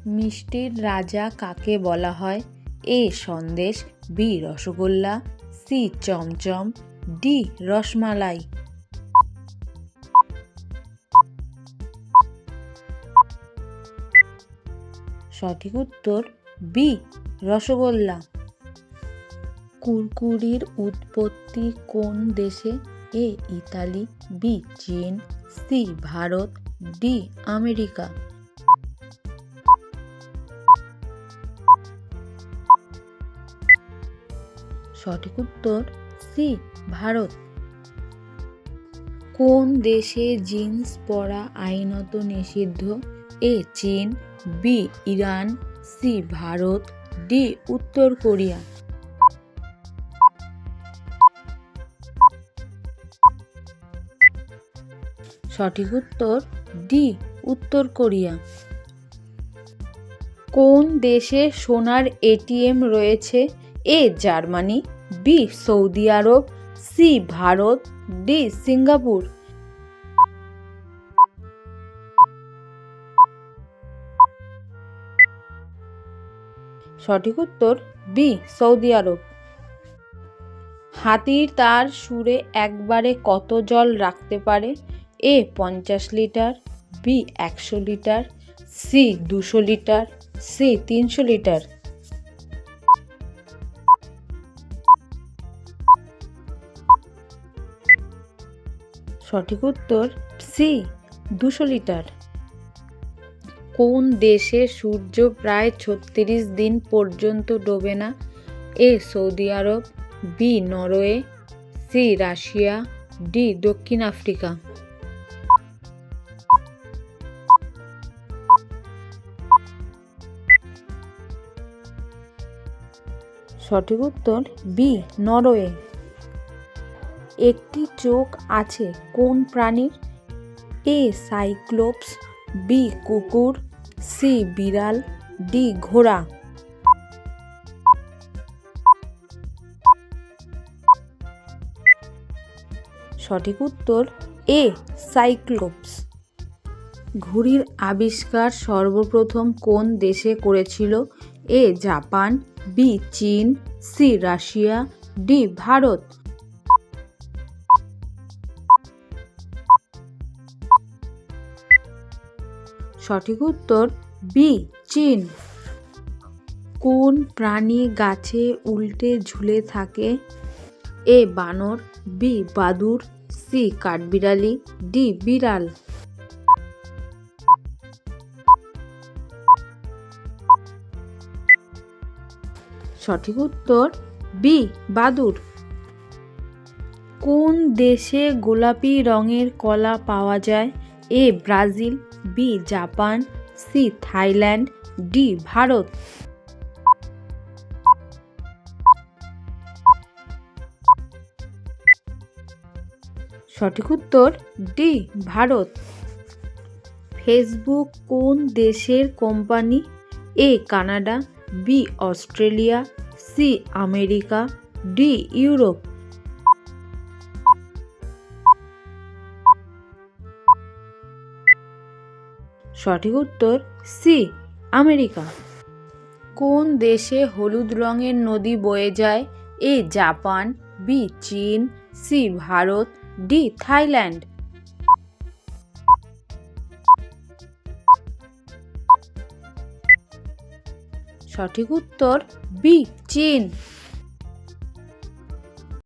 মিষ্টির রাজা কাকে বলা হয়? A sandesh, B rasgulla, C chamcham, D rasmalai. সঠিক উত্তর বি রসগোল্লা। কুরকুরির উৎপত্তি কোন দেশে? এ ইতালি, বি চীন, সি ভারত, ডি আমেরিকা। সঠিক উত্তর সি ভারত। কোন দেশে জিন্স পরা আইনত নিষিদ্ধ? এ চীন, B Iran, C Bharat, D উত্তর কোরিয়া। সঠিক উত্তর ডি উত্তর কোরিয়া। কোন দেশে সোনার এটিএম রয়েছে? A Germany, B Saudi Arab, C Bharat, D Singapore. সঠিক উত্তর বি সৌদি আরব। হাতির তার সুরে একবারে কত জল রাখতে পারে? A 50 litre, B 100 litre, C 200 litre, C 300 litre. সঠিক উত্তর সি 200 লিটার। কোন দেশে সূর্য প্রায় 36 দিন পর্যন্ত ডোবে না? A Saudi Arab, B Norway, C Russia, D দক্ষিণ আফ্রিকা। সঠিক উত্তর বি নরওয়ে। একটি চোখ আছে কোন প্রাণীর? এ সাইক্লোপস, বি কুকুর, সি বিড়াল, ডি ঘোড়া। সঠিক উত্তর এ সাইক্লোপস। ঘুড়ির আবিষ্কার সর্বপ্রথম কোন দেশে করেছিল? এ জাপান, বি চীন, সি রাশিয়া, ডি ভারত। সঠিক উত্তর বি চীন। কোন প্রাণী গাছে উল্টে ঝুলে থাকে? এ বানর, বি বাদুড়, সি কাঠবিড়ালি, ডি বিড়াল। সঠিক উত্তর বি বাদুড়। কোন দেশে গোলাপি রঙের কলা পাওয়া যায়? A Brazil, B Japan, C Thailand, D Bharat. সঠিক উত্তর ডি ভারত। ফেসবুক কোন দেশের company? A Canada, B Australia, C America, D Europe. সঠিক উত্তর সি আমেরিকা। কোন দেশে হলুদ রঙের নদী বয়ে যায়? এ জাপান, বি চীন, সি ভারত, ডি থাইল্যান্ড। সঠিক উত্তর বি চীন।